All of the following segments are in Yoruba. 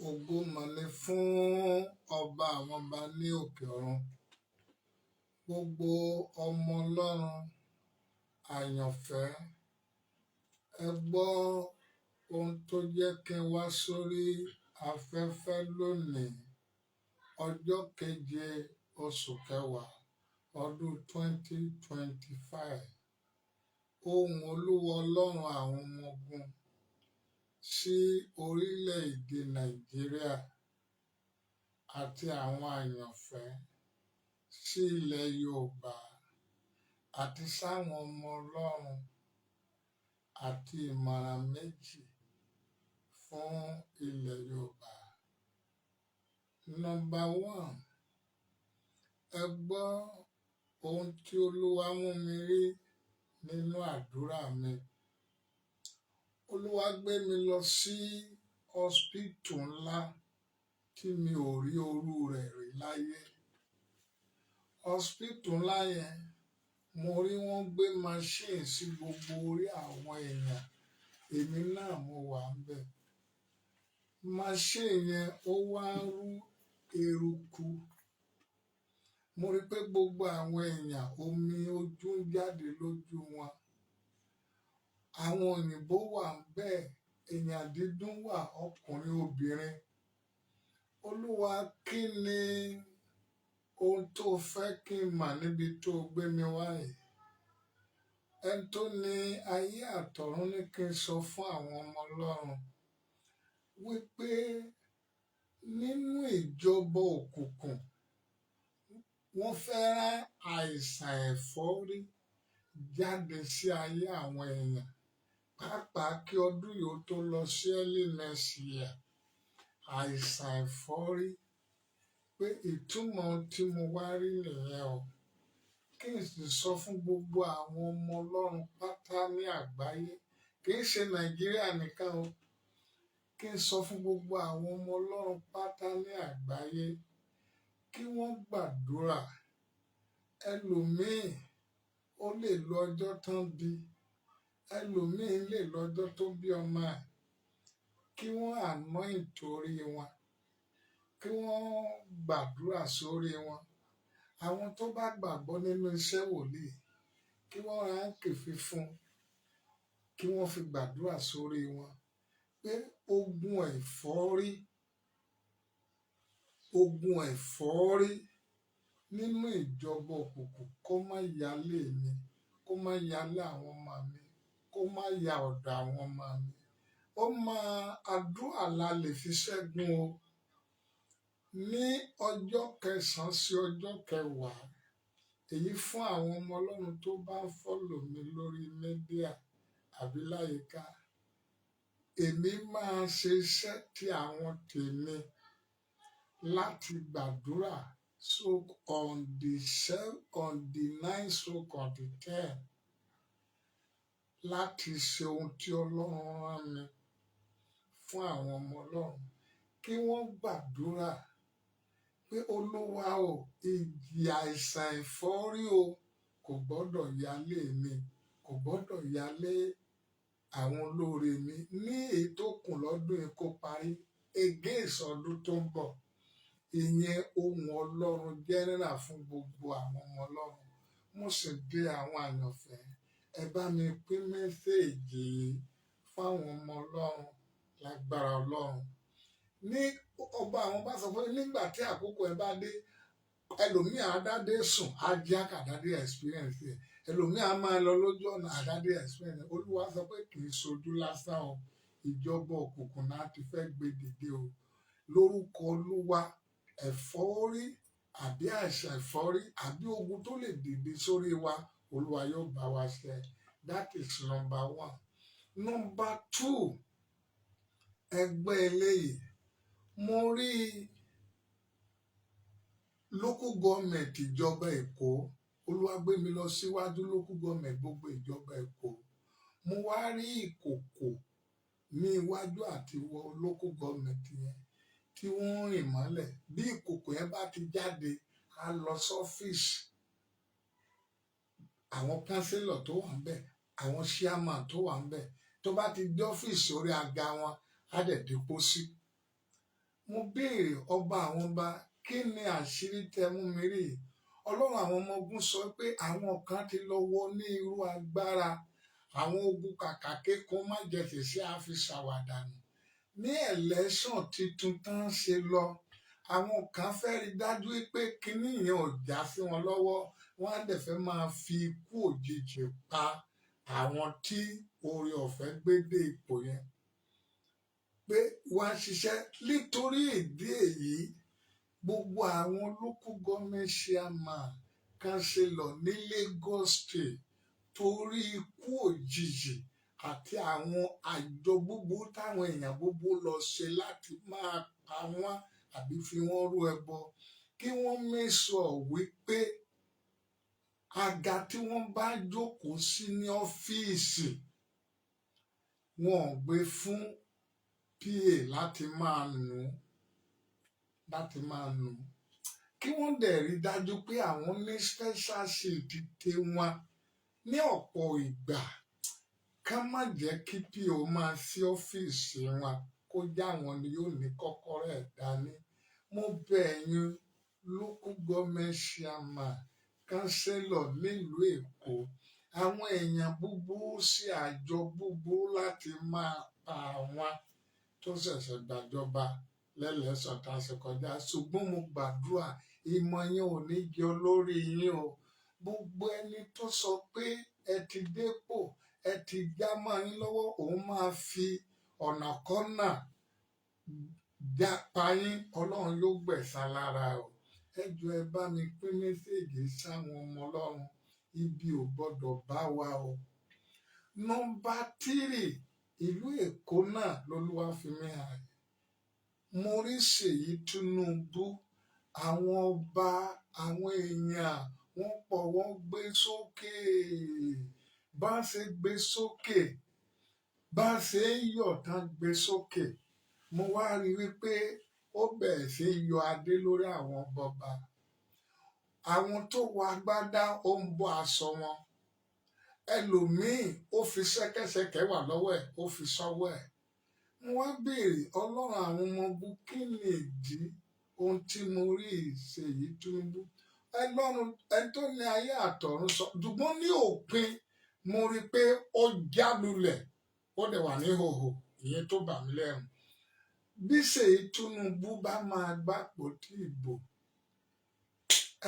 Ògo mà ni fún ọba àwọn ọba ní òkè ọ̀run. Gbogbo ọmọ Ọlọ́run àyànfẹ́, ẹ gbọ́ ohun tó jẹ́ kí n wá sórí afẹ́fẹ́ lónìí, ọjọ́ keje oṣù kẹwàá ọdún 2025. Ohùn Olúwa Ọlọ́run àwọn ọmọ ogun sí orílẹ̀-èdè Nàìjíríà àti àwọn àyànfẹ́ sí ilẹ̀ Yorùbá àti sáwọn ọmọ Ọlọ́run àti ìmọ̀ràn méjì fún ilẹ̀ Yorùbá. Number one, ẹ gbọ́ ohun tí Olúwa mú mi rí nínú àdúrà mi. Olúwa gbé mi lọ sí hospital ńlá tí mi ò rí orú rẹ̀ rí láyé. Hospital ńlá yẹn, mo rí wọ́n gbé machine sí gbogbo orí àwọn èèyàn, èmi náà mo wà ńbẹ̀. Machine yẹn ó wá ń rú eruku. Mo rí pé gbogbo àwọn èèyàn omi ojú ń jáde lójú wọn. Àwọn òyìnbó wà ńbẹ̀, èèyàn dídún wà, ọkùnrin obìnrin. Olúwa, kí ni ohun tó fẹ́ kí n mà níbi tó gbé mi wá yìí? Ẹni tó ní ayé àtọ̀run ní kí n sọ fún àwọn ọmọ Ọlọ́run wípé nínú ìjọba òkùnkùn, wọ́n fẹ́ rán àìsàn ẹ̀fọ́rí jáde sí ayé àwọn èèyàn. Pàápàá kí ọdún yìí ó tó lọ sí early next year, àìsàn ẹ̀fọ́rí, pé ìtumọ̀ tí mo wá rí nìyẹn o. Kí n sì sọ fún gbogbo àwọn ọmọ Ọlọ́run pátá ní àgbáyé, kì í ṣe Nàìjíríà nìkan o. Kí n sọ fún gbogbo àwọn ọmọ Ọlọ́run pátá ní àgbáyé kí wọ́n gbàdúrà. Ẹlòmíì ó lè lo ọjọ́ tán bí, ẹlòmíì lè lo ọjọ́ tó bí ọmọ ẹ̀. Kí wọ́n anoint orí wọn, kí wọ́n gbàdúrà sórí wọn. Àwọn tó bá gbàgbọ́ nínú iṣẹ́ wòlíì, kí wọ́n ra áńkìfì fún, kí wọ́n fi gbàdúrà sórí wọn pé ogun ẹ̀fọ́rí nínú ìjọba òkùnkùn kó má yálé mi, kó má yálé àwọn ọmọ mi, kó má ya ọ̀dọ̀ àwọn ọmọ mi. Ó máa àdúrà la lè fi ṣẹ́gun o. Ní ọjọ́ kẹsàn-án sí ọjọ́ kẹwàá, èyí fún àwọn ọmọ Ọlọ́run tó bá ń follow mi lórí mídíà àbí láyìíká, èmi máa ṣe iṣẹ́ tí àwọn tèmi láti gbàdúrà on the 9 stroke on the 10 láti ṣe ohun tí Ọlọ́run rán mi fún àwọn ọmọ Ọlọ́run. Kí wọ́n gbàdúrà pé Olúwa o, ìjì àìsàn ẹ̀fọ́rí o kò gbọ́dọ̀ yálé mi, kò gbọ́dọ̀ yálé àwọn olóore mi ní èyí tó kù lọ́dún yìí kó parí against ọdún tó ń bọ̀. Ìyẹn ohùn Ọlọ́run general fún gbogbo àwọn ọmọ Ọlọ́run. Mo sì dé àwọn àyànfẹ́, ẹ bá mi pín mẹ́séèjì yìí fáwọn ọmọ Ọlọ́run lágbára Ọlọ́run. Ní ọba àwọn bá sọ pé nígbà tí àkókò ẹ bá dé, ẹlòmíì àdádé sùn, á jẹ́ àkàdádé experience ẹ̀. Ẹlòmíì á máa lọ lójú ọ̀nà àdádé experience. Olúwa sọ pé kì í ṣojú lásán o, ìjọba òkùnkùn náà ti fẹ́ gbé dìde o. Lórúkọ Olúwa, ẹ̀fọ́rí àbí àìsàn ẹ̀fọ́rí àbí ogun tó lè dìde sórí wa, Olúwa yóò bá wa ṣe. That is number one. Number two, ẹgbẹ́ eléyìí, mo rí local government ìjọba Èkó. Olúwa gbé mi lọ síwájú local government gbogbo ìjọba Èkó. Mo wá rí ìkòkò ní iwájú àti wọ local government yẹn tí wọ́n ń rìn mọ́lẹ̀. Bí ìkòkò yẹn bá ti jáde, á lọ sọ́fíìsì àwọn kánsílọ̀ tó wà ńbẹ̀, àwọn chairman tó wà ńbẹ̀. Tó bá ti dé ọ́fíìsì orí àga wọn, á dẹ̀ dé pósí. mo béèrè ọba àwọn ọba, kí ni àṣírí tẹ mú mi rí? Ọlọ́run àwọn ọmọ ogun sọ pé àwọn kan ti lọ wọ ní irú agbára àwọn ogun kàkà kékun má jẹ tèsí àfi ṣàwàdànù. Ní ẹlẹ́ṣọ̀n tuntun tán ṣe lọ, àwọn kan fẹ́ rí dájú pé kinní yẹn ò já sí wọn lọ́wọ́, wọ́n á dẹ̀ fẹ́ máa fi ikú òjijì pa àwọn tí oore ọ̀fẹ́ gbé dé ipò yẹn. Pé wọ́n á ṣiṣẹ́ nítorí ìdí èyí, gbogbo àwọn local government chairman kan ṣe lọ ní Lagos State torí ikú òjijì àti àwọn àjọ gbogbo táwọn èèyàn gbogbo lọ ṣe láti máa pa wọ́n àbí fi wọ́n rú ẹbọ, kí wọ́n make sure wípé àga tí wọ́n bá jókòó sí ní ọ́fíìsì wọn ò gbé fún PA láti máa nù. Kí wọ́n dẹ̀ rí dájú pé àwọn ní special sheet tiwọn ní ọ̀pọ̀ ìgbà, ká má jẹ́ kí PO máa sí ọ́fíìsì wọn kó já wọn ni yóò ní kọ́kọ́rọ́ ẹ̀ dání. Mo bẹ̀ yín local government chairman, councillor nílùú Èkó, àwọn èèyàn búburú sí àjọ búburú láti máa pa àwọn tó ṣẹ̀ṣẹ̀ gbàjọba lẹ́lẹ́sàn tá a ṣe kọjá. Ṣùgbọ́n mo gbàdúrà ìmọ̀ yẹn ò ní jẹ olórí yín o. Gbogbo ẹni tó sọ pé ẹ ti dépò, ẹ ti já mọ́ yín lọ́wọ́, òun máa fi ọ̀nà kọ́nà pa yín, Ọlọ́run yóò gbẹ̀san lára o. Ẹ jọ̀ọ́ ẹ bá mi pín mẹ́sẹ̀gì sáwọn ọmọ Ọlọ́run, ibi ò gbọ́dọ̀ bá wa o. Nọ́mbà 3, ìlú Èkó náà lolúwa fi mí hàn. Mo rí Ṣèyí Tinubu, àwọn ọba, àwọn èèyàn wọ́n pọ̀, wọ́n gbé sókè. Bá ṣe gbé sókè, bá ṣe ń yọ̀ tán gbé sókè, mo wá rí wípé ó bẹ̀rẹ̀ sí yọ adé lórí àwọn ọba. Àwọn tó wọ agbádá ó ń bọ́ aṣọ wọn. Ẹlòmíì ó fi ṣẹ́kẹ́ṣẹkẹ̀ wà lọ́wọ́ ẹ̀, ó fi sọ́wọ́ ẹ̀. Mo wá béèrè, Ọlọ́run àwọn ọmọ ogun, kí ni ìdí ohun tí mo rí Ṣèyí Tinubu? Ọlọ́run ẹni tó ní ayé àtọ̀run sọ, ṣùgbọ́n ní òpin mo rí pé ó já lulẹ̀, ó dẹ̀ wà ní hòhò, ìyẹn tó bà mí lẹ́rù. Bí Ṣèyí Tinubu bá máa gbapò tí ìbò,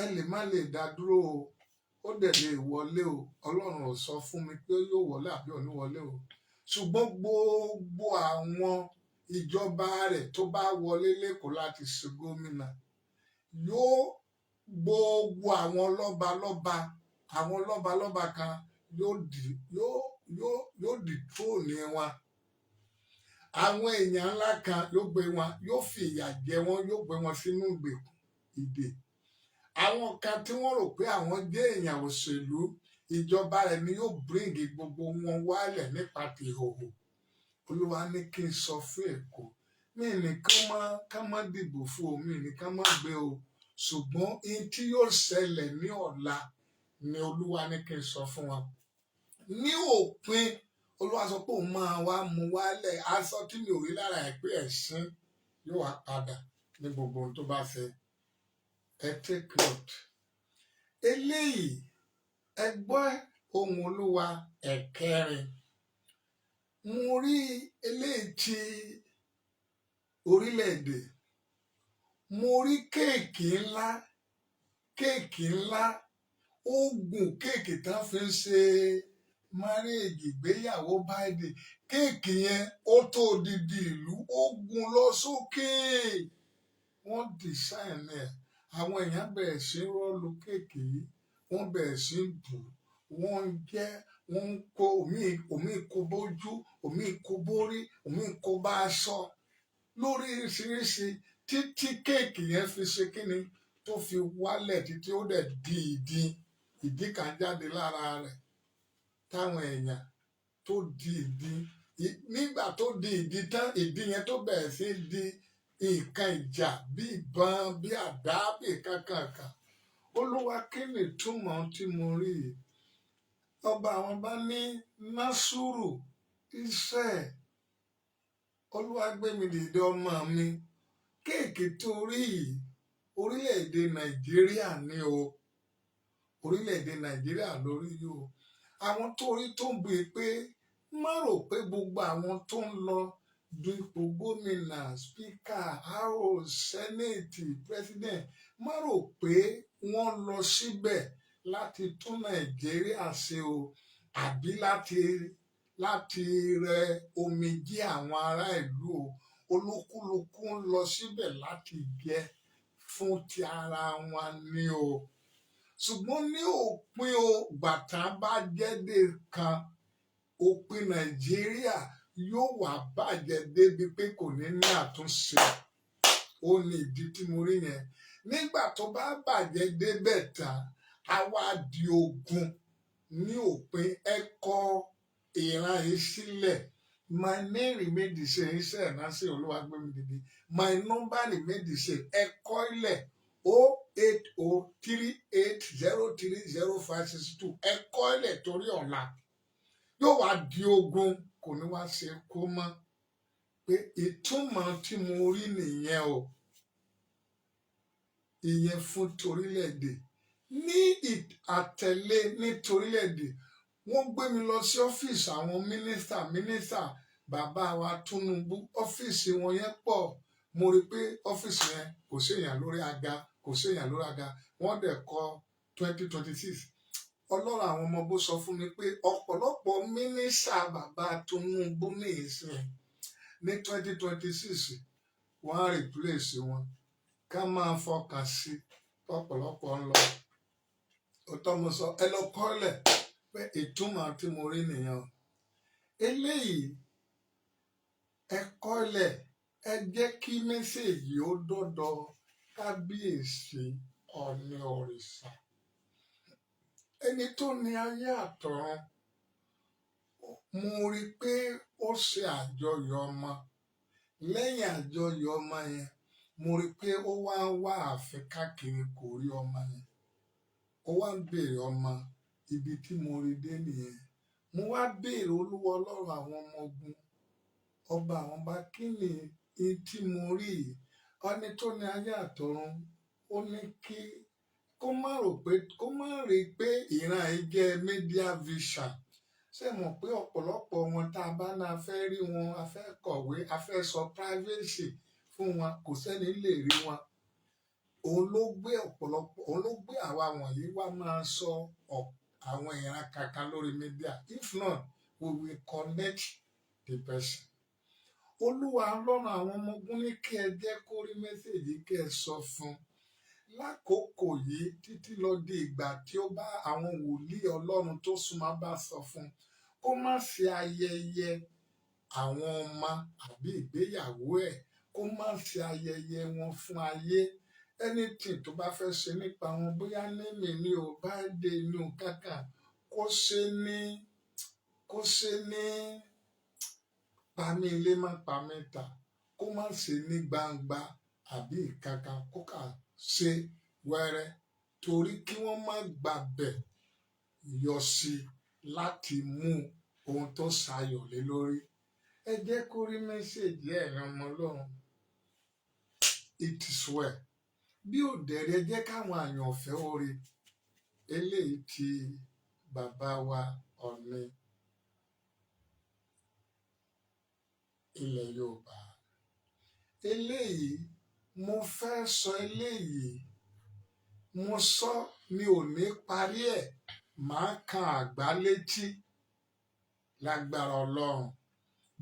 ẹ lè má lè dá dúró o, ó dẹ̀ lè wọlé o. Ọlọ́run ò sọ fún mi pé yóò wọlé àbí ò ní wọlé o. Ṣùgbọ́n gbogbo àwọn ìjọba rẹ̀ tó bá wọlé lẹ́kọ̀ọ́ láti ṣe gómìnà, yóò gbogbo àwọn lọ́balọ́ba kan yóò di tróònù wọn. Àwọn èèyàn ńlá kan yóò gbé wọn, yóò fi ìyà jẹ wọn, yóò gbé wọn sínú ìgbèkùn ìdè. Àwọn kan tí wọ́n rò pé àwọn jẹ́ èèyàn òṣèlú, ìjọba rẹ̀ ni yóò bíríngì gbogbo wọn wálẹ̀ nípa ti ìhòòhò. Olúwa ní kí n sọ fún Èkó, mí ní ká má dìbò fún o, mí ní ká má gbé o. Ṣùgbọ́n ihun tí yóò ṣẹlẹ̀ ní ọ̀la ni Olúwa ní kí n sọ fún wọn. Ní òpin, Olúwa sọ pé òun máa wá mú wálẹ̀, aṣọ tí mi ò rí lára ẹ̀ pé ẹ̀sín yóò wá padà ní gbogbo ohun tó bá fẹ́. Ẹ take note. Eléyìí, ẹ gbọ́ ohùn Olúwa ẹ̀kẹrin. Mo rí eléyìí tí orílẹ̀-èdè. Mo rí kéèkì ńlá, oògùn kéèkì tán fi ń ṣe márèèjì ìgbéyàwó Biden. Kéèkì yẹn ó tó odidi ìlú, ó gùn lọ sókè. Wọ́n design ẹ̀. Àwọn èèyàn bẹ̀rẹ̀ sí rọ́ọ̀lù kéèkì yìí, wọ́n bẹ̀rẹ̀ sí bù, wọ́n ń jẹ, wọ́n ń kó omi kó bójú, omi kó bórí, omi kó bá aṣọ lóríṣiríṣi, títí kéèkì yẹn fi ṣe kíni tó fi wálẹ̀ títí ó dẹ̀ di ìdí kan jáde lára rẹ̀. Táwọn èèyàn tó di ìdí, nígbà tó di ìdí tán, ìdí yẹn tó bẹ̀rẹ̀ sí di nǹkan ìjà bí ìbọn, bí àdá, bí kankan. Olúwa kí ni túmọ̀ tí mo rí yìí? Ọba àwọn bá ní Násùrù Israel, Olúwa gbé mi dìde ọmọ mi, kéèkì torí orílẹ̀-èdè Nàìjíríà ni o, orílẹ̀-èdè Nàìjíríà lórí yìí o. Àwọn torí tó ń bì pé má rò pé gbogbo àwọn tó ń lọ du ipò gómìnà, spíkà, house, senate, president, má rò pé wọ́n lọ síbẹ̀ láti tún Nàìjíríà ṣe o, àbí láti rẹ omijé àwọn ará ìlú o. Olúkúlùkù ń lọ síbẹ̀ láti jẹ fún ti ara wọn ni o. Ṣùgbọ́n ní òpin o, gbàtà bá jẹ́dé kan, òpin Nàìjíríà yóò wá bàjẹ́ débi pé kò ní ní àtúnṣe. Ó ní ìdí tí mo rí yẹn. Nígbà tó bá bàjẹ́ débẹ̀ tán, á wá di ogun ní òpin. Ẹ kọ ìran yìí sílẹ̀. My name remain the same, iṣẹ́ ìránṣẹ́ Olúwagbémidìde. My number remain the same. Ẹ kọ ilẹ̀ 08038030562. Ẹ kọ ilẹ̀ torí ọ̀la. Yóò wá di ogun, kò ní wá ṣe kó mọ́. Pé ìtumọ̀ tí mo rí nìyẹn o. Ìyẹn fún torílẹ̀-èdè. Ní àtẹ̀lé ní torílẹ̀-èdè, wọ́n gbé mi lọ sí ọ́fíìsì àwọn mínísítà bàbá wa Tinubu. Ọ́fíìsì wọn yẹn pọ̀. Mo rí pé ọ́fíìsì yẹn kò séèyàn lórí àga, kò séèyàn lórí àga. Wọ́n dẹ̀ kọ 2026. Ọlọ́run àwọn ọmọ bó sọ fún mi pé ọ̀pọ̀lọpọ̀ mínísítà bàbá Tinubu ní ìsìn ní 2026 wọ́n á replace wọn. Ká máa fọkàn sí ọ̀pọ̀lọpọ̀ ń lọ. Òótọ́ mo sọ, ẹ lọ kọ́lẹ̀ pé ìtumọ̀ tí mo rí nìyẹn o. Eléyìí ẹ kọ́lẹ̀, ẹ jẹ́ kí mẹ́sẹ̀gì ó dọ́dọ̀ kábíyèsí Ọọ̀ni òrìṣà. Ẹni tó ní ayé àtọ̀run, mo rí pé ó ṣe àjọyọ̀ ọmọ. Lẹ́yìn àjọyọ̀ ọmọ yẹn, mo rí pé ó wá ń wá ààfin káàkiri, kò rí ọmọ yẹn. Ó wá ń béèrè ọmọ. Ibi tí mo rí dé nìyẹn. Mo wá béèrè Olúwa Ọlọ́run àwọn ọmọ ogun, ọba àwọn ọba, kí ni tí mo rí? Ọni tó ní ayé àtọ̀run, ó ní kó má rí pé ìran yìí jẹ́ media vision. Ṣé mọ̀ pé ọ̀pọ̀lọpọ̀ wọn tá a bá náà fẹ́ rí wọn, a fẹ́ kọ̀wé, a fẹ́ sọ privacy fún wọn, kò sẹ́ni lè rí wọn. Òun ló gbé àwa wọ̀nyí wá máa sọ àwọn ìran kankan lórí media. If not, we will connect the person. Olúwa Ọlọ́run àwọn ọmọ ogun ní kí ẹ jẹ́ kó rí mẹ́sẹ̀gì, kí ẹ sọ fún. Lákòókò yìí títí lọ di ìgbà tí ó bá àwọn wòlíì Ọlọ́run tó súnmọ́ bá sọ fún, kó má ṣe ayẹyẹ àwọn ọmọ àbí ìgbéyàwó ẹ̀, kó má ṣe ayẹyẹ wọn fún ayé. Anything tó bá fẹ́ ṣe nípa wọn, bóyá nímì ní o, birthday ní o, kankan, kó ṣe ní pamí ilé má pamí ta, kó má ṣe ní gbangba àbí kankan, kó kà ṣe wẹ́rẹ́, torí kí wọ́n má gbàbẹ̀ yọ sí láti mú ohun tó ṣayọ̀ lé lórí. Ẹ jẹ́ kó rí mẹ́sẹ̀gì ẹ̀yin ọmọ Ọlọ́run. It is well. Bí ò dẹ̀rẹ̀, jẹ́ káwọn àyànfẹ́ orí eléyìí tí bàbá wa Ọọ̀ni ilẹ̀ Yorùbá. Eléyìí mo fẹ́ sọ eléyìí, mo sọ mi ò ní parí ẹ̀, màá kan àgbá létí lágbára Ọlọ́run.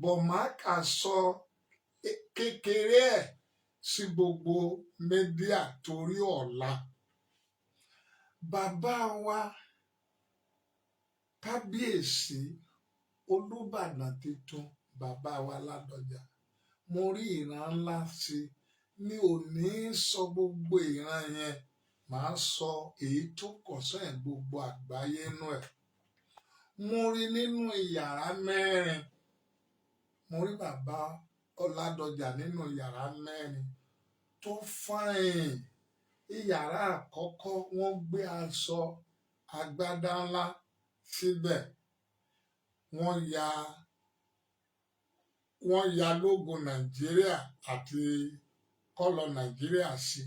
Bọ̀ màá kà sọ kékeré ẹ̀ sí gbogbo mídíà torí ọ̀la. Bàbá wa kábíyèsí Olúbàdàn tuntun, bàbá wa Ládọjà, mo rí ìran ńlá sí. Mi ò ní sọ gbogbo ìran yẹn, màá sọ èyí tó kọ̀sán gbogbo àgbáyé nú ẹ̀. Mo rí nínú ìyàrá mẹ́rin. Mo rí bàbá Ọládọjà nínú ìyàrá mẹ́rin tó fáìn. Ìyàrá àkọ́kọ́ wọ́n gbé aṣọ agbádá ńlá síbẹ̀. Wọ́n ya lógo Nàìjíríà àti kọ́lọ̀ Nàìjíríà sí.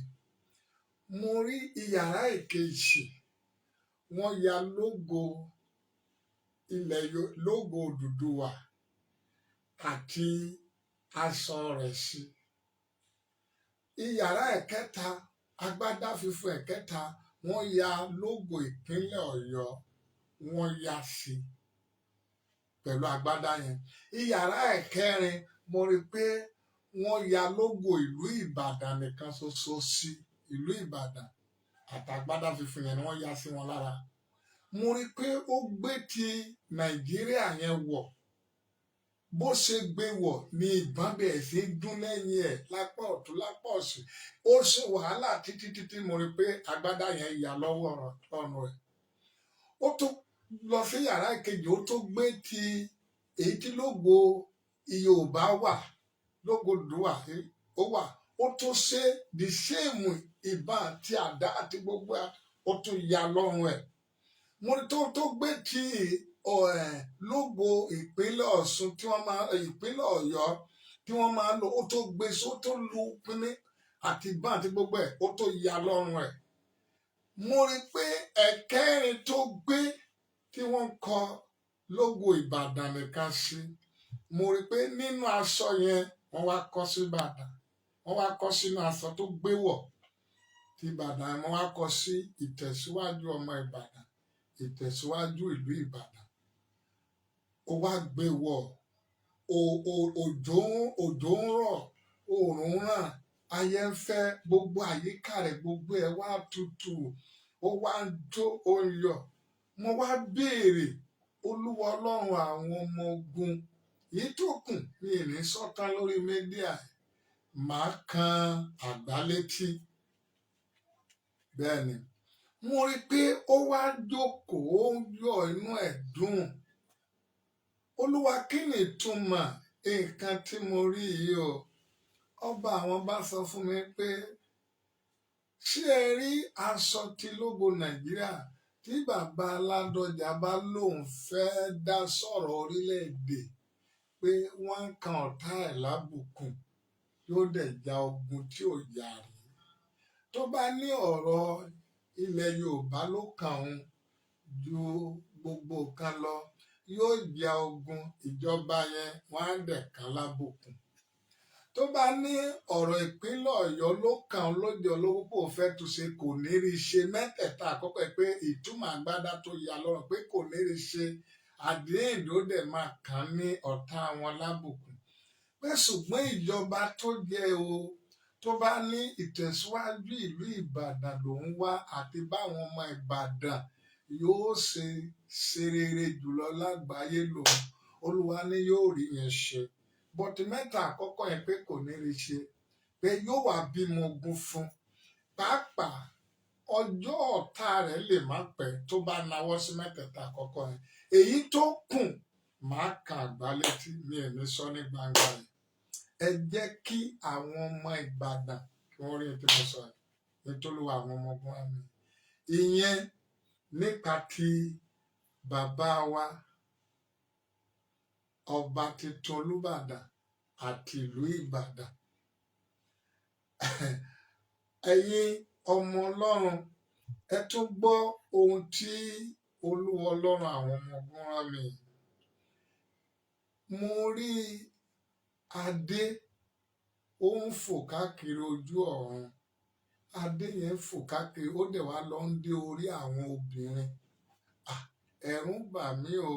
Mo rí ìyàrá ìkejì wọ́n ya lógo lógo Odùduwà àti aṣọ rẹ̀ sí. Ìyàrá ẹ̀kẹta, agbádá funfun ẹ̀kẹta, wọ́n ya lógo ìpínlẹ̀ Ọ̀yọ́ wọ́n ya sí pẹ̀lú agbádá yẹn. Ìyàrá ẹ̀kẹrin mo rí pé wọ́n ya lógo ìlú Ìbàdàn nìkan ṣoṣo sí, ìlú Ìbàdàn àtàgbádá funfun yẹn ni wọ́n ya sí wọn lára. Mo rí pé ó gbé ti Nàìjíríà yẹn wọ̀. Bó ṣe gbé wọ̀ ni ìbọn bẹ̀rẹ̀ sí dún lẹ́yìn ẹ̀ lápá ọ̀tún lápá òsì. Ó ṣe wàhálà títí mo rí pé agbádá yẹn ya lọ́wọ́ ọ̀run rẹ̀. Ó tó lọ sí yàrá ìkejì, ó tó gbé ti èyí tí lógo Yorùbá wà, lógo Odùduwà ó wà. Ó tó ṣe the same ìbọn àti àdá àti gbogbo ó tún ya lọ́rùn ẹ̀. Mo rí tó gbé ti lógo ìpínlẹ̀ Ọ̀ṣun tí wọ́n máa ìpínlẹ̀ Ọ̀yọ́ tí wọ́n máa lò, ó tó gbé sí, ó tó lu pínní àti ìbọn àti gbogbo ẹ̀, ó tó ya lọ́rùn ẹ̀. Mo rí pé ẹ̀kẹrin tó gbé tí wọ́n kọ lógo Ìbàdàn nìkan sí. Mo rí pé nínú aṣọ yẹn wọ́n wá kọ sí Ìbàdàn, wọ́n wá kọ sínú aṣọ tó gbé wọ̀ ti Ìbàdàn, wọ́n wá kọ sí ìtẹ̀síwájú ọmọ Ìbàdàn, ìtẹ̀síwájú ìlú Ìbàdàn. Ó wá gbé wọ̀, òjò ń rọ̀, oòrùn ràn, ayé ń fẹ́, gbogbo àyíká rẹ̀ gbogbo ẹ̀ wá tutù, ó wá ń jó, ó ń yọ̀. Mo wá béèrè, Olúwa Ọlọ́run àwọn ọmọ ogun, èyí tó kù mi ì ní sọ́tán lórí mídíà, màá kan àgbálétí. Bẹ́ẹ̀ni, mo rí pé ó wá jókòó, ó ń yọ̀, inú ẹ̀ dùn. Olúwa, kí ni ìtumọ̀ nǹkan tí mo rí yìí o? Ọba àwọn bá sọ fún mi pé ṣé ẹ rí aṣọ ti lógo Nàìjíríà tí bàbá Ládọjà bá lóun fẹ́ dá sọ̀rọ̀ orílẹ̀-èdè pé wọ́n ń kan ọ̀tá ẹ̀ lábùkù, yóò dẹ̀ ja ogun tí ò jà rí. Tó bá ní ọ̀rọ̀ ilẹ̀ Yorùbá ló kàn òun ju gbogbo kan lọ, yóò ja ogun ìjọba yẹn, wọ́n á dẹ̀ kan lábùkù. Tó bá ní ọ̀rọ̀ ìpínlẹ̀ Ọ̀yọ́ ló kàn án lóde olówó pò fẹ́ túnṣe, kò ní rí ṣe. Mẹ́tẹ̀ẹ̀ta àkọ́kọ́ pé ìtumọ̀ agbádá tó ya lọ́rùn pé kò ní rí ṣe, àdéhùn ló dẹ̀ máa kàn ní ọ̀tá wọn lábùkù. Pé ṣùgbọ́n ìjọba tó jẹ́ o, tó bá ní ìtẹ̀síwájú ìlú Ìbàdàn lòún wá àti báwọn ọmọ Ìbàdàn yóò ṣe rere jùlọ lágbàáyé lòun, Olúwa ní yóò rí yẹn ṣe. Bọ̀tí mẹ́ta àkọ́kọ́ yẹn pé kò ní rí ṣe, pé yóò wá bímọ ogun fún. Pàápàá ọjọ́ ọ̀tá rẹ̀ lè má pẹ́ tó bá nawọ́ sí mẹ́tẹ̀ẹ̀ta àkọ́kọ́ yẹn. Èyí tó kù máa kan àgbálétí, mi ò ní sọ ní gbangba yìí. Ẹ jẹ́ kí àwọn ọmọ Ìbàdàn kí wọ́n rí ètò mo sọ nítorí àwọn ọmọ ogun àmì. Ìyẹn nípa ti bàbá wa Ọba Tuntun Olúbàdàn àti ìlú Ìbàdàn. Ẹ̀yin ọmọ Ọlọ́run, ẹ tún gbọ́ ohun tí Olúwa Ọlọ́run àwọn ọmọ ogun rán mi. Mo rí adé, ó ń fò káàkiri ojú ọ̀run. Adé yẹn fò káàkiri, ó dẹ̀ wá lọ ń dé orí àwọn obìnrin. Ẹ̀rù bà mí o.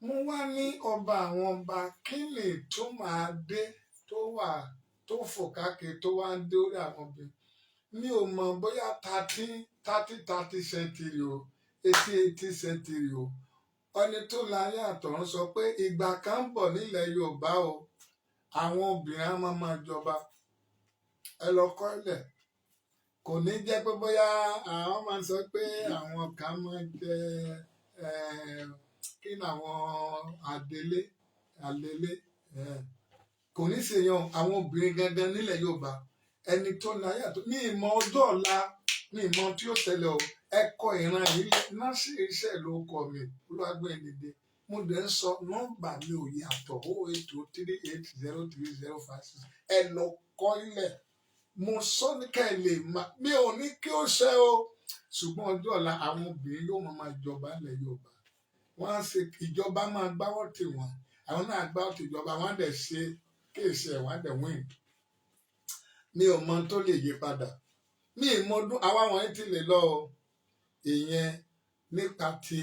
Mo wá ní ọba àwọn ọba, kí ni ìtumọ̀ adé tó fò káàkiri tó wá ń dé orí àwọn obìnrin? Mi ò mọ̀ bóyá 30 century o, 80 century o. Ẹni tó láyé àtọ̀run sọ pé ìgbà kan ń bọ̀ nílẹ̀ Yorùbá o, àwọn obìnrin á máa jọba. Ẹ lọ kọ́ ilẹ̀. Kò ní jẹ́ pé bóyá àwọn máa sọ pé àwọn kan máa jẹ kí ni àwọn àlélé. Kò ní ṣe yan àwọn obìnrin gangan nílẹ̀ Yorùbá. Ẹni tó láyé àtọ̀run, ní ìmọ̀ ọjọ́ ọ̀la, ní ìmọ̀ tí ó ṣẹlẹ̀ o, ẹ kọ ìran yìí náà sí iṣẹ́ ló kọ mi, Olúwagbénidé. mo dẹ̀ ń sọ nọ́mbà mi ò yàtọ̀ 08038030566 ẹ lọ kọ́ ilẹ̀ mo sọ ní ká ẹ lè máa mi ò ní kí ó ṣe o ṣùgbọ́n ọjọ́ ọ̀la àwọn obìnrin yóò máa jọba ilẹ̀ Yorùbá wọ́n á ṣe ìjọba máa gbáwọ́ tì wọ́n àwọn náà gbáwọ́ tì ìjọba wọ́n á dẹ̀ ṣe kéèsì ẹ̀ wọ́n á dẹ̀ win mi ò mọ tó lè yí padà mi ì mọ ọdún àwa wọ̀nyí ti lè lọ ìyẹn nípa ti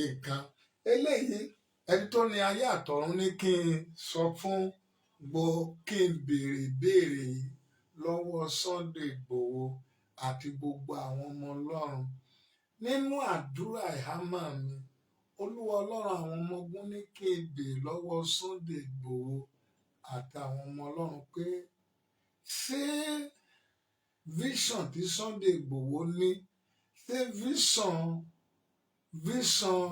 nǹkan eléyìí ẹni tó ní ayé àtọ̀run ní kí n sọ fún kí n béèrè lọ́wọ́ Sunday Igboho àti gbogbo àwọn ọmọ Ọlọ́run nínú àdúrà ìhámọ́ mi Olúwa Ọlọ́run àwọn ọmọ ogun ní kí n béèrè lọ́wọ́ Sunday Igboho àti àwọn ọmọ Ọlọ́run pé ṣé vision tí Sunday Igboho ní ṣé vision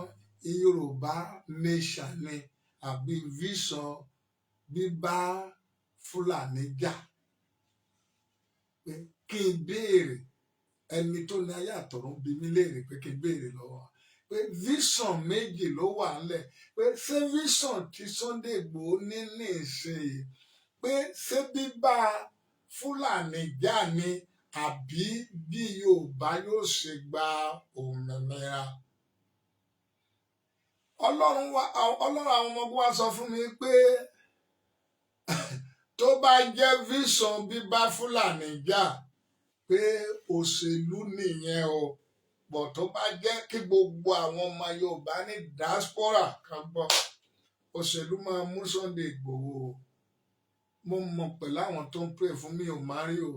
Yorùbá nation ni àbí vision bíbá Fúlàní jà pé kí n béèrè ẹni tó ní ayé àtọ̀run bí mi léèrè pé kí n béèrè lọ́wọ́ pé vision méjì ló wà ńlẹ̀ pé ṣé vision tí Sunday Igboho ní ìsinyìí pé ṣé bíbá Fúlàní jà ni àbí bí Yorùbá yóò ṣe gba òmìnira. Ọlọ́run àwọn ọmọ ogun wa sọ fún mi pé tó bá jẹ́ vision bíbá Fúlàní jà pé òṣèlú nìyẹn o pọ̀ tó bá jẹ́ kí gbogbo àwọn ọmọ Yorùbá ní diaspora kan gbọ́ òṣèlú máa mú Sunday Igboho mo mọ̀ pẹ̀lú àwọn tó ń pray fún mi ò má rí o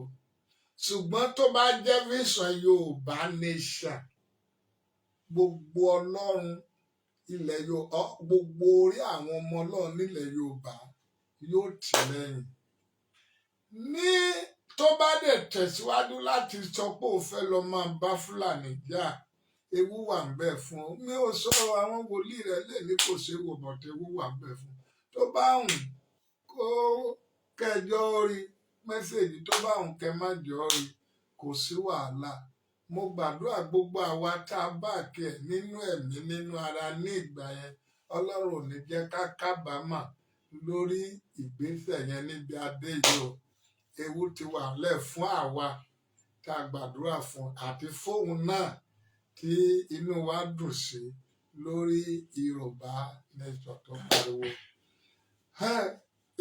ṣùgbọ́n tó bá jẹ́ vision Yorùbá nation gbogbo Ọlọ́run ilẹ̀ Yorùbá gbogbo orí àwọn ọmọ Ọlọ́run nílẹ̀ Yorùbá yóò tì lẹ́yìn ní tó bá dẹ̀ tẹ̀síwájú láti sọ pé ó fẹ́ lọ máa bá Fúlàní jà ewu wà ń bẹ fún ọ mi ò sọ̀rọ̀ àwọn wòlíì rẹ̀ lè ní kò ṣe wò bọ̀tẹ̀ ewu wà ń bẹ fún tó bá hùn kó kẹjọ rí mẹ́sẹ̀gì tó bá hùn kẹ má jọ rí kò sí wàhálà mo gbàdúrà gbogbo àwa tá a bá kẹ nínú ẹ̀mí nínú ara ní ìgbà yẹn Ọlọ́run ò ní jẹ́ ká kábàámà lórí ìgbésẹ̀ yẹn níbi adé yìí o ewu ti wà lẹ̀ fún àwa tá a gbàdúrà fún àti fóun náà tí inú wa dùn sí lórí Yorùbá nation tó pariwo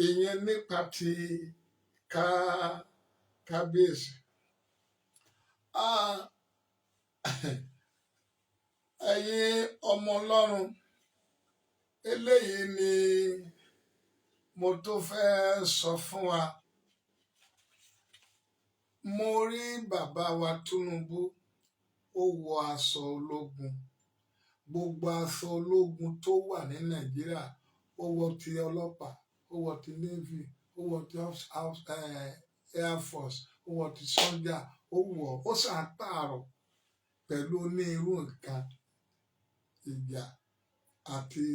ìyẹn nípa ti kábíyèsí ẹ̀yin ọmọ Ọlọ́run eléyìí ni mo tó fẹ́ sọ fún wa mo rí bàbá wa Tinubu ó wọ aṣọ ológun gbogbo aṣọ ológun tó wà ní Nàìjíríà ó wọ ti ọlọ́pàá ó wọ ti navy ó wọ ti air force ó wọ ti sọ́jà ó wọ ó ṣàpààrọ̀ pẹ̀lú onírú nǹkan ìjà àti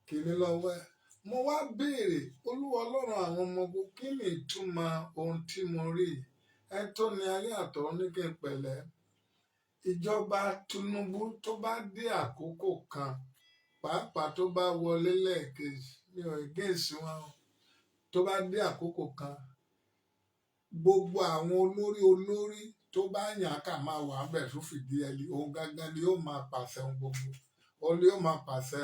kìnní lọ́wọ́ ẹ̀ mo wá béèrè Olúwa Ọlọ́run àwọn ọmọ ogun kí ni ìtumọ̀ ohun tí mo rí ẹ tó ní ayé àtọ̀run ní kí n pẹ̀lẹ́ ìjọba Tinubu tó bá dé àkókò kan pàápàá tó bá wọlé lẹ́ẹ̀kejì mi ò gẹ̀ẹ́sì wọn tó bá dé àkókò kan gbogbo àwọn olórí tó bá yàn ká máa wà bẹ́ẹ̀ tó fìdí ẹ̀lì òun gángan ni yóò máa pàṣẹ ohun gbogbo òun ni yóò máa pàṣẹ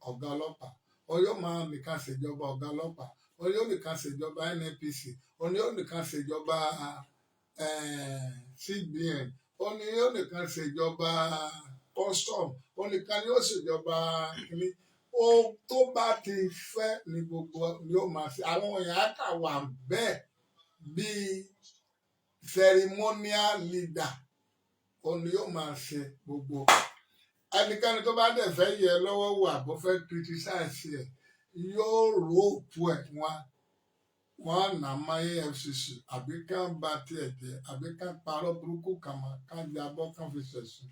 ọ̀gá ọlọ́pàá òun yóò máa nìkan ṣèjọba ọ̀gá ọlọ́pàá òun yóò nìkan ṣèjọba NNPC òun yóò nìkan ṣèjọba CBN òun yóò nìkan ṣèjọba custom òun nìkan ni yóò ṣèjọba kìíní ohun tó bá ti fẹ́ ni gbogbo ni yóò máa ṣe àwọn èèyàn á kà wà bẹ́ẹ̀ bíi ceremonial leader òun ni yóò máa ṣe gbogbo ẹnikẹ́ni tó bá dẹ̀ fẹ́ yẹ lọ́wọ́ wò àbó fẹ́ criticize ẹ̀ yóò ròpù ẹ̀ wọ́n nà má EFCC àbí kán ba tiẹ̀ jẹ́ àbí kán parọ́ burúkú kan mọ́ kán jábọ́ kán fi ṣẹ̀sùn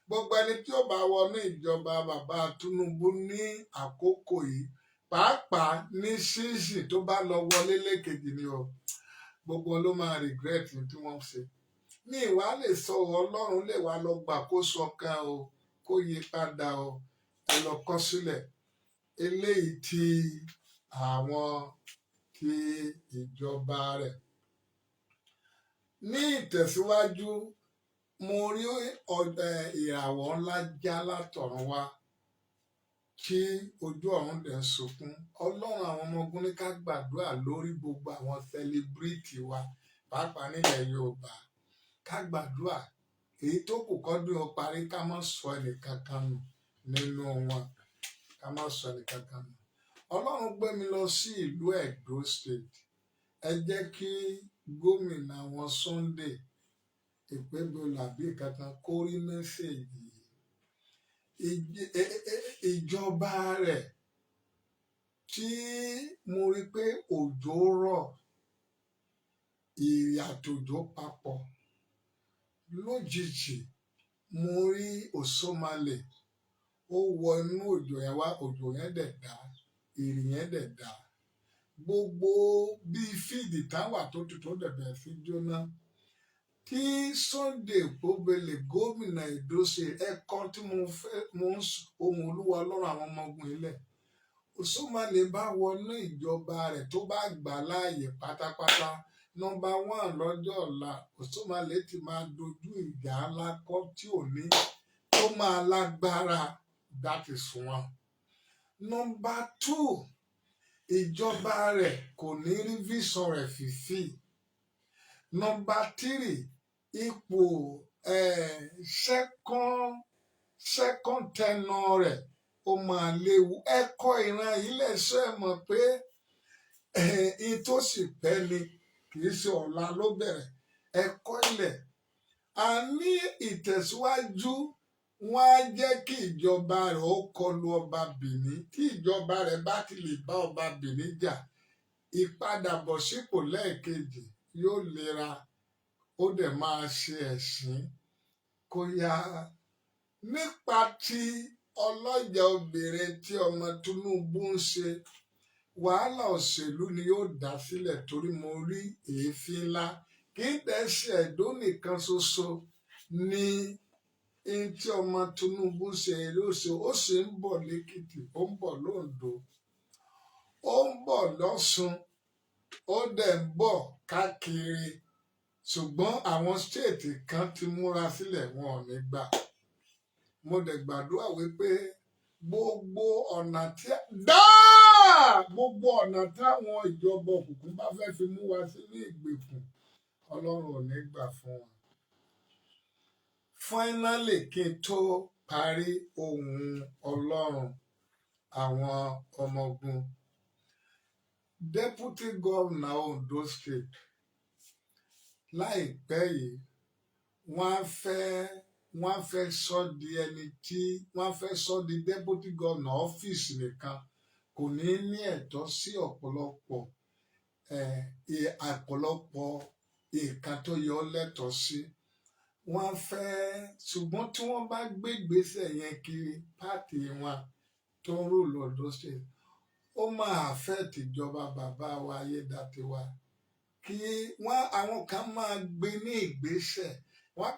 gbogbo ẹni tí ó bá wọnú ìjọba bàbá Tinubu ní àkókò yìí pàápàá ní ṣíṣì tó bá lọ wọlé lẹ́ẹ̀kejì ni o gbogbo ló máa regret tí wọ́n ṣe ní ìwà lè sọ Ọlọ́run lè wá lọ gbàkóso kan o kó yí padà o ẹ lọ kọ sílẹ̀ eléyìí tí àwọn tí ìjọba rẹ̀. Ní ìtẹ̀síwájú mo rí ìràwọ̀ ńlá já látọ̀run wá tí ojú ọ̀run dẹ̀ ń sunkún. Ọlọ́run àwọn ọmọ ogun ní ká gbàdúrà lórí gbogbo àwọn sẹlẹbírìtì wa pàápàá nílẹ̀ Yorùbá. Ká gbàdúrà èyí tó kù kọ́dún ó parí ká má sọ ẹnìkankan nù nínú wọn, ká má sọ ẹnìkankan nù. Ọlọ́run gbé mi lọ sí ìlú Edo State. Ẹ jẹ́ kí gómìnà wọn Sunday Ìpébọlàbí kankan kó rí mẹ́sẹ̀gì ìjọba rẹ̀ tí mo rí pé òjò rọ̀, ìrì àtòjò papọ̀. Lójijì mo rí Òṣómàlè ó wọ inú òjò yẹn wá, òjò yẹn dẹ̀ dá, ìrì yẹn dẹ̀ dá. Gbogbo bíi fíìdì táwà tó tutù dẹ̀ bẹ̀rẹ̀ sí jóná. Tí Sunday Ìpébọlè gómìnà Edo ṣe ẹ̀kọ́ tí mo ń ohùn Olúwa Ọlọ́run àwọn ọmọ ogun ilẹ̀. Òṣómàlè bá wọnú ìjọba rẹ̀ tó bá gbà láàyè pátápátá. Nọ́mbà 1 lọ́jọ́ ọ̀la Òṣómàlè ti máa dojú ìjà ńlá kọ́ tí ò ní tó máa lágbára, that is 1. Nọ́mbà 2 ìjọba rẹ̀ kò ní rí vision rẹ̀ fìfì. Nọ́mbà 3 ipò second tenure rẹ̀ ó máa léwu. Ẹ̀kọ́ ìran yìí lẹ́sọ̀ ẹ̀ mọ̀ pé tó sì pẹ́ ni kì í ṣe ọ̀la ló bẹ̀rẹ̀. Ẹ̀kọ́ ilẹ̀ a ní ìtẹ̀síwájú wọ́n á jẹ́ kí ìjọba rẹ̀ ó kọlu ọba Benin. Tí ìjọba rẹ̀ bá ti lè bá ọba Benin jà, ìpadàbọ̀sípò lẹ́ẹ̀kejì yóò lera, ó dẹ̀ máa ṣe ẹ̀sín kó yá. Nípa ti ọlọ́jà obìnrin tí ọmọ Tinubu ń ṣe, wàhálà òṣèlú ni yóò dá sílẹ̀ torí mo rí èéfín ńlá. Kì í dẹ̀ ṣe Ẹdó nìkan ṣoṣo ní tí ọmọ Tinubu ṣe lóṣù, ó sì ń bọ̀ l'Ékìtì, ó ń bọ̀ l'Oǹdó, ó ń bọ̀ l'Ọ́ṣun, ó dẹ̀ ń bọ̀ káàkiri. Ṣùgbọ́n àwọn stéètì kan ti múra sílẹ̀, wọn ò ní gbà. Mo dẹ̀ gbàdúrà wípé gbogbo ọ̀nà táwọn ìjọba òkùnkùn bá fẹ́ fi mú wa sínú ìgbèkùn, Ọlọ́run ò ní gbà fún wọn. Finally, kí n tó parí ohùn Ọlọ́run àwọn ọmọ ogun, Deputy Governor Ondo State láìpẹ́ yìí wọ́n fẹ́ sọ di ẹni tí wọ́n fẹ́ sọ di Deputy Governor ọ́fíìsì nìkan, kò ní ní ẹ̀tọ́ sí ọ̀pọ̀lọpọ̀ nǹkan tó yẹ ó lẹ́tọ̀ọ́ sí. Wọ́n fẹ́, ṣùgbọ́n tí wọ́n bá gbé ìgbésẹ̀ yẹn kiri pàtì wọn tó ń rò lọ́dọ̀ ṣe, ó máa affect ìjọba bàbá wa Ayédàtiwa. Kí àwọn kan máa gbé ní ìgbésẹ̀, wọ́n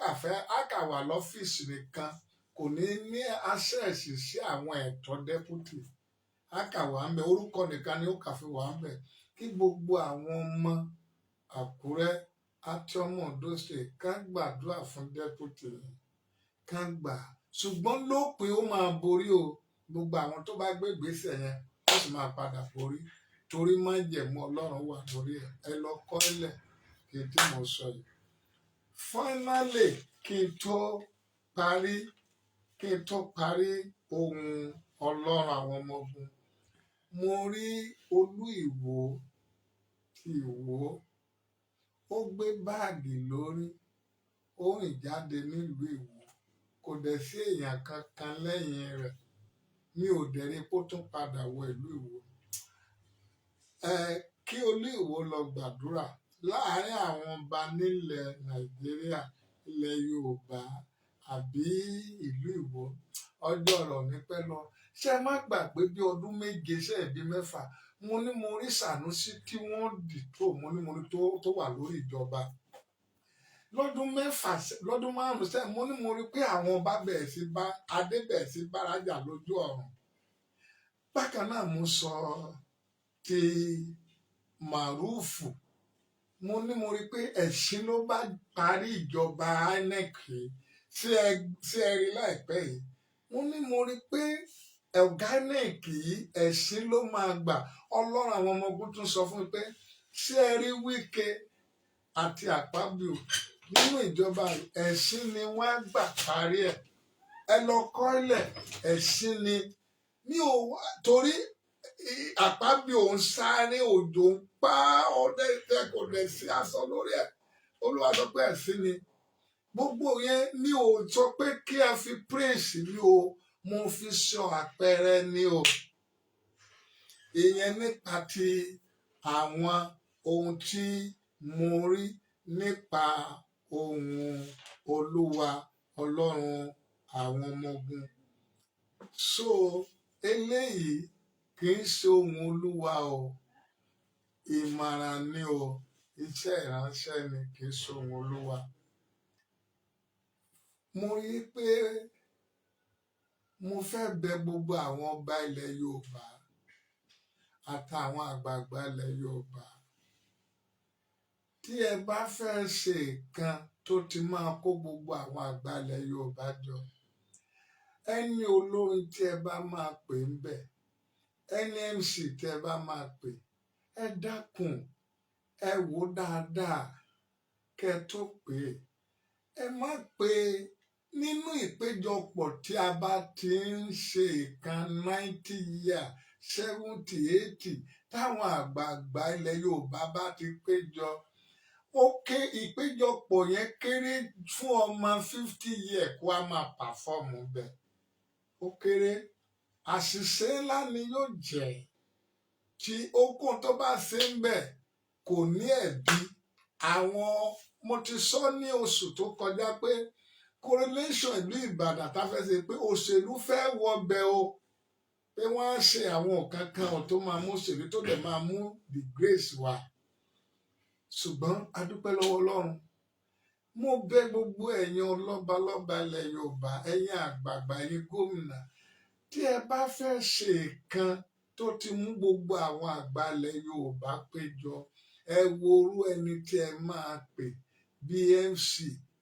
kà wà lọ́fíìsì nìkan, kò ní ní access sí àwọn ẹ̀tọ́ deputy. Kà wà ń bẹ, orúkọ nìkan ni ó kà fi wà ń bẹ. Kí gbogbo àwọn ọmọ Àkúrẹ́ àti ọmọ Ondo State ká gbàdúrà fún deputy ká gbà. Ṣùgbọ́n lópin ó máa borí o. Gbogbo àwọn tó bá gbé ìgbésẹ̀ yẹn ó sì máa padà borí. Torí májẹ̀mú Ọlọ́run wà lórí ẹ̀. Ẹ lọ kọ́ ilẹ̀ kí n tí mo sọ yìí. Finally, kí n tó parí ohùn Ọlọ́run àwọn ọmọ ogun, mo rí Olú Ìwó ti Ìwó. Ó gbé báàgì lórí, ó rìn jáde nílùú Ìwó. Kò dẹ̀ sí èèyàn kankan lẹ́yìn rẹ̀. Mi ò dẹ̀ rí kó tún padà wọ ìlú Ìwó. Kí Olú Ìwó lọ gbàdúrà láàárín àwọn ọba nílẹ̀ Nàìjíríà, ilẹ̀ Yorùbá àbí ìlú Ìwó. Ọjọ́ ọ̀rọ̀ ní pẹ́ lọ. Ṣé má gbàgbé bí ọdún 7 ṣẹ́ẹ̀dí 6 mo rí Sànúsí tí wọ́n dìtò, mo rí tó wà lórí ìjọba. lọ́dún mẹ́fà lọ́dún márùn-ún sẹ́yìn mo rí pé àwọn ọba bẹ̀rẹ̀ sí bá adé bẹ̀rẹ̀ sí bárajà lójú ọ̀run. Bákan náà mo sọ ti Màrúfù, mo rí pé ẹ̀sìn ló bá parí ìjọba INEC sí ẹ rí láìpẹ́ yìí. Mo rí pé ọ̀gá INEC yìí ẹ̀sìn ló máa gbà. Ọlọ́run àwọn ọmọ ogun tún sọ fún mi pé ṣé ẹ rí Wike àti Akpabio nínú ìjọba ẹ̀sìn ni wọ́n á gbà parí ẹ̀. Ẹ lọ kọ́ ilẹ̀ ẹ̀sìn ni. Mi ò torí Akpabio ń sáré òjò ń pa ọdẹ ìtẹ́kọ̀ọ́ rẹ̀ sí aṣọ lórí ẹ̀. Olúwa sọ pé ẹ̀sìn ni. Gbogbo yẹn mi ò sọ pé kí ẹ fi praise mi o, mo fi sọ àpẹẹrẹ ni o. Ìyẹn nípa ti àwọn ohun tí mo rí nípa ohun Olúwa Ọlọ́run àwọn ọmọ ogun. So eléyìí kì í ṣe ohun Olúwa o, ìmọ̀ràn ni o, iṣẹ́ ìránṣẹ́ ni, kì í ṣe ohun Olúwa. Mo rí pé mo fẹ́ bẹ̀ gbogbo àwọn ọba ilẹ̀ Yorùbá àtàwọn àgbààgbà ilẹ̀ Yorùbá. Tí ẹ bá fẹ́ ṣe nǹkan tó ti máa kó gbogbo àwọn àgbà ilẹ̀ Yorùbá jọ, ẹni olórin tí ẹ bá máa pè ń bẹ̀, ẹni MC tí ẹ bá máa pè, ẹ dákun ẹ wò dáadáa kẹ́ tó pè é. Ẹ má pè nínú ìpéjọpọ̀ tí a bá ti ń ṣe nǹkan 90 years 70 80 táwọn àgbààgbà ilẹ̀ Yorùbá bá ti péjọ. Ìpéjọpọ̀ yẹn kéré fún ọmọ 50 years kó a máa pàfọ́ọ̀mù bẹ́ẹ̀. Ó kéré. Àṣìṣe ńlá ni yóò jẹ́ tí okun tó bá ṣe ń bẹ̀ kò ní ẹ̀bi. Mo ti sọ ní oṣù tó kọjá pé correlation ìlú Ìbàdàn tá fẹ́ ṣe pé òṣèlú fẹ́ wọbẹ̀ o, pé wọ́n á ṣe àwọn nǹkan kan tó máa mú òṣèlú tó dẹ̀ máa mú the grace wá. Ṣùgbọ́n a dúpẹ́ lọ́wọ́ Ọlọ́run. Mo bẹ̀ gbogbo ẹ̀yin ọlọ́balọ́ba ilẹ̀ Yorùbá, ẹ̀yin àgbààgbà, ẹ̀yin gómìnà, tí ẹ bá fẹ́ ṣe nǹkan tó ti mú gbogbo àwọn àgbà ilẹ̀ Yorùbá péjọ, ẹ wo orú ẹni tí ẹ máa pè bí MC,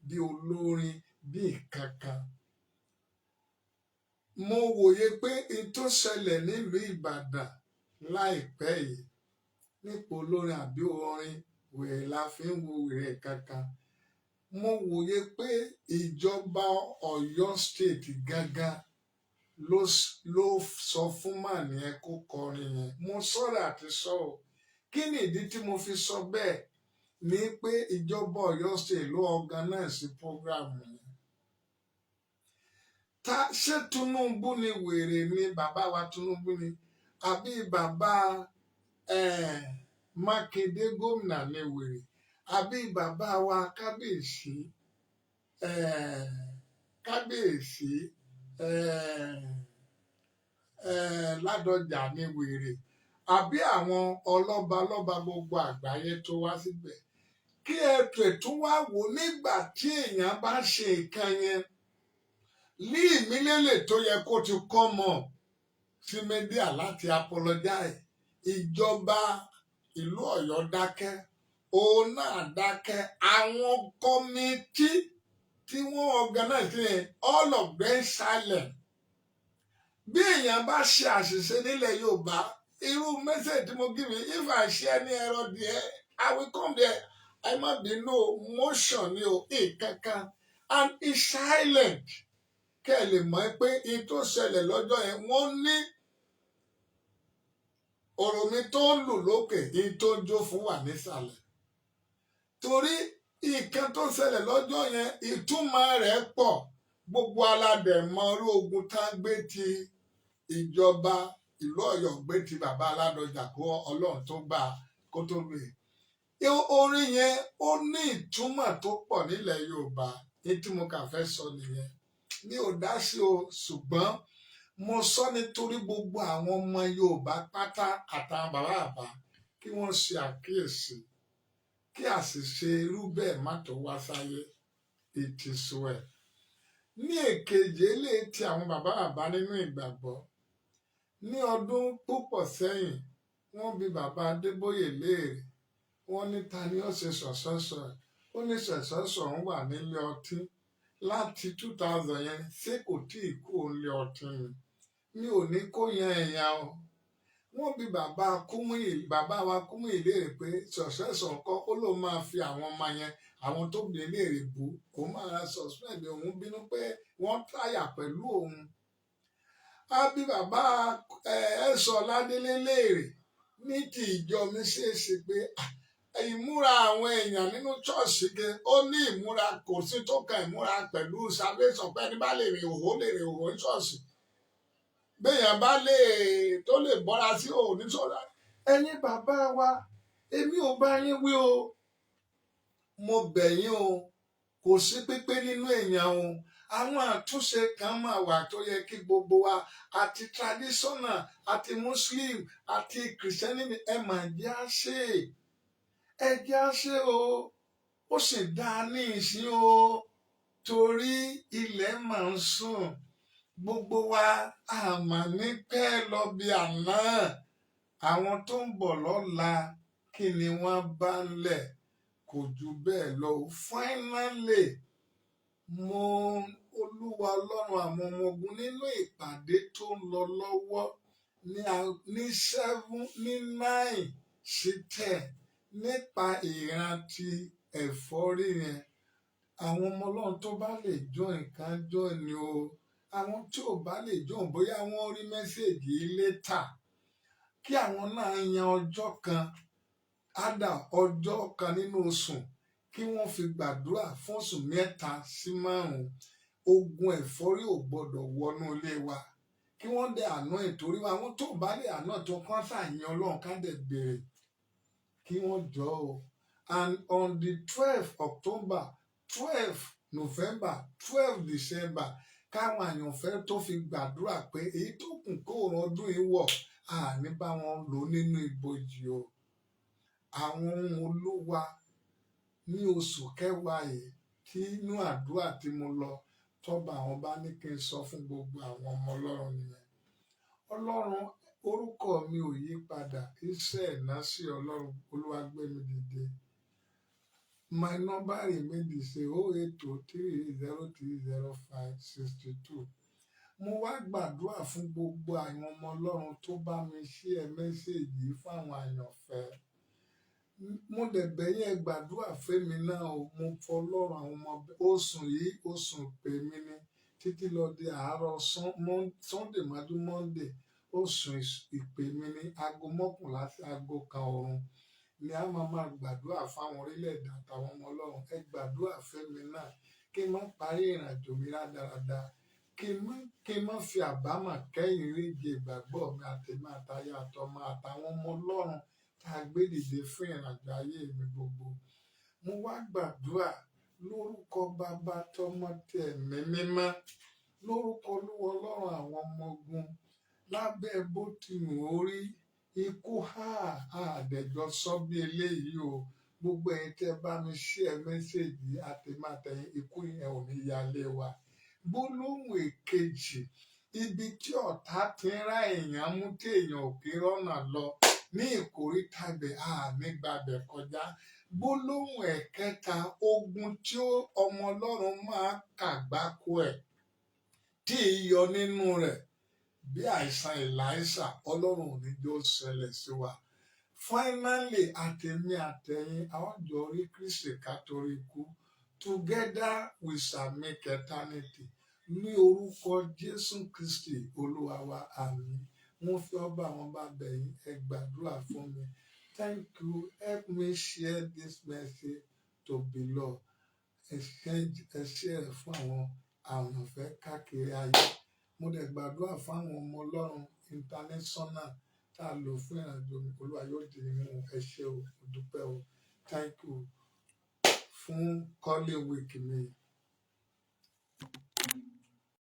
bí olórin, bí ìkankan. Mo wòye pé n tó ṣẹlẹ̀ nílùú Ìbàdàn láìpẹ́ yìí nípa olórin àbí orin wèrè la fi ń wo wèrè kankan. Mo wòye pé ìjọba Ọ̀yọ́ state gangan ló sọ fún màní ẹ kó kọrin yẹn. Mo sọ̀rọ̀ àti sọ ọ́. Kí ni ìdí tí mo fi sọ bẹ́ẹ̀? Ní pé ìjọba Ọ̀yọ́ state ló organize program yẹn. Ṣé Tinubu ni wèrè ni bàbá wa Tinubu ni? Àbí bàbá Mákindé gómìnà ni wèrè? Àbí bàbá wa kábíyèsí Ládọjà ní wèrè? Àbí àwọn ọlọ́balọ́ba gbogbo àgbáyé tó wá síbẹ̀? Kí ẹ tún wá wò nígbà tí èèyàn bá ṣe nǹkan yẹn ní ìmílẹ̀lẹ̀ tó yẹ kó ti kọ́ mọ̀ sí mẹ́díà láti apologize. Ìjọba ìlú Ọ̀yọ́ dákẹ́, òun náà dákẹ́. Àwọn kọ́mítì tí wọ́n organize yẹn, all of them silent. Bí èèyàn bá ṣe àṣìṣe nílẹ̀ Yorùbá, irú message tí mo give you, if I share ní ẹ̀rọ díẹ̀, I will come there. I might be no motion ni o, kankan. And it's silent. Kẹ́ ẹ lè mọ̀ pé in tó ṣẹlẹ̀ lọ́jọ́ yẹn, wọ́n ní òròmí tó ń lù lókè, in tó ń jó fún wà nísàlẹ̀. Torí nǹkan tó ṣẹlẹ̀ lọ́jọ́ yẹn, ìtumọ̀ rẹ̀ pọ̀. Gbogbo aládẹ̀mọ orí ogun tá gbé ti ìjọba ìlú Ọ̀yọ́ gbé ti bàbá Ládọjà kó Ọlọ́run tó gbà kó tó gbé. Orin yẹn ó ní ìtumọ̀ tó pọ̀ nílẹ̀ Yorùbá. Ní tí mo kà fẹ́ sọ nìyẹn. Mi ò dá sí o, ṣùgbọ́n mo sọ nítorí gbogbo àwọn ọmọ Yorùbá pátá àtàwọn bàbá kí wọ́n ṣe àkíyèsí. kí àṣìṣe irú bẹ́ẹ̀ má tó wá sáyé. It is well. Ní èkejì eléyìí tí àwọn bàbá nínú ìgbàgbọ́, ní ọdún púpọ̀ sẹ́yìn wọ́n bi bàbá Adébóyè léèrè, wọ́n ní ta ni ó ṣe successor ẹ̀? Ó ní successor ń wà nílé ọtí láti 2000 yẹn, ṣé kò tí ì kú nílé ọtí ni? Mi ò ní kó yan ẹ̀yàn o. Wọ́n bi bàbá wa Kúmúyì léèrè pé successor ńkọ́, ó ló máa fi àwọn ọmọ yẹn, àwọn tó bi léèrè bú, kó máa suspend òun bínú pé wọ́n táyà pẹ̀lú òun. A bi bàbá Ẹ̀sọ́ Ọládélé léèrè ní ti ìjọ mi ṣeéṣe pé ìmúra àwọn èèyàn nínú ṣọ́ọ̀ṣì gẹ, ó ní ìmúra, kò sí tó kan ìmúra pẹ̀lú salvation pé ẹni bá lè rìn òhò lè rìn òhò ní ṣọ́ọ̀ṣì. Béèyàn bá tó lè bọ́ra sí òhò ní ṣọ́ọ̀ṣì. Ẹ̀yin bàbá wa, èmi ò bá yín wí o. Mo bẹ̀ yín o, kò sí pípé nínú èèyàn o. Àwọn àtúnṣe kan máa wà tó yẹ kí gbogbo wa àti traditional àti Muslim àti Christianity máa jẹ́ àṣẹ. Ẹ jẹ́ àṣẹ o. Ó sì dáa ní ìsìn o, torí ilẹ̀ máa ń sùn. Gbogbo wa àmà ní pẹ́ lọ bí àná. Àwọn tó ń bọ̀ lọ́la kí ni wọ́n bá ń lẹ̀, kò jù bẹ́ẹ̀ lọ. Finally, Olúwa Ọlọ́run àwọn ọmọ ogun nínú ìpàdé tó ń lọ lọ́wọ́ ní 7 ní 9 sí 10 nípa ìrántí ẹ̀fọ́rí yẹn. Àwọn ọmọ Ọlọ́run tó bá lè join kan join ni o. Àwọn tí ò bá lè join bóyá wọ́n rí mẹ́sẹ̀gì later, kí àwọn náà yan ọjọ́ kan, ádà ọjọ́ kan nínú oṣù, kí wọ́n fi gbàdúrà fún oṣù 3 sí 5. Ogun ẹ̀fọ́rí ò gbọdọ̀ wọnú ilé wa. Kí wọ́n dẹ̀ àná ìtorí wa. Àwọn tó bá lè àná tó kán ṣàyàn Ọlọ́run ká dẹ̀ bèrè kí wọ́n jọ o. And on the 12th October, 12 November, 12 December, káwọn àyànfẹ́ tó fi gbàdúrà pé èyí tó kù kó ọdún yìí wọ̀, àní bá wọn lò nínú ibojì o. Àwọn ohun Olúwa ní oṣù kẹwàá yìí tí inú àdúrà tí mo lọ tọ́ba àwọn bá ní kí n sọ fún gbogbo àwọn ọmọ Ọlọ́run nìyẹn. Ọlọ́run, orúkọ mi ò yí padà, iṣẹ́ ìnáṣẹ́ Ọlọ́run Olúwagbémidìde. My number remain the same, 08030300562. Mo wá gbàdúrà fún gbogbo àwọn ọmọ Ọlọ́run tó bá mi share mẹ́sẹ̀gì fún àwọn àyànfẹ́. Mo dẹ̀ bẹ̀ yín gbàdúrà fẹ́mi náà o. Mo fọlọ́run àwọn ọmọ oṣù yìí, oṣù pè mí ní títí lọ di àárọ̀ Sunday mọ́jú Monday. Oṣù ìpè mí ní aago 11 sí aago 1 òru ni a máa gbàdúrà fáwọn orílẹ̀-èdè àtàwọn ọmọ Ọlọ́run. Ẹ gbàdúrà fẹ́mi náà kí n má parí ìrìnàjò mi rádaràda, kí n má fi àbámọ̀ kẹ́yìn ríje ìgbàgbọ́ mi àtẹ̀mí àtayá àtọmọ àtàwọn ọmọ Ọlọ́run tá a gbé dìde fún ìrìnàjò ayé mi gbogbo. Mo wá gbàdúrà lórúkọ Bàbá tọmọ tẹ̀mí mímọ́, lórúkọ Olúwa Ọlọ́run àwọn ọmọ ogun, lábẹ́ bó ti wù ó rí, ikú àdẹ̀jọ sọ bí eléyìí o. Gbogbo ẹ̀yin tẹ́ bá mi share mẹ́sẹ̀gì àtẹ̀mí àtẹ̀yìn, ikú yẹn ò ní yálé wa. Gbólóhùn èkejì, ibi tí ọ̀tá ti ń rá èèyàn mú tí èèyàn ò kí rọ́nà lọ ní ìkóríta ibẹ̀ nígbàbẹ̀ kọjá. Gbólóhùn ẹ̀kẹta, ogun tí ọmọ Ọlọ́run máa kàgbákò ẹ̀ tí yọ nínú rẹ̀ bí àìsàn Èlíṣà, Ọlọ́run ò ní jẹ́ ó ṣẹlẹ̀ sí wa. Finally, àtẹ̀mí àtẹ̀yìn, àwọn jọ rí Kristi ká torí kú. Together we shall make eternity. Ní orúkọ Jésù Kristi Olúwa wa, àmín. Mo fi ọba àwọn bàbá yín, ẹ gbàdúrà fún mi. Thank you. Help me share this message to beloved. Ẹ share fún àwọn àyànfẹ́ káàkiri ayé. Mo dẹ̀ gbàdúrà fún àwọn ọmọ Ọlọ́run international tá a lò fún ìrìnàjò mi. Olúwa yóò dì í mú. Ẹ ṣé o, mo dúpẹ́ o. Thank you fún calling with me.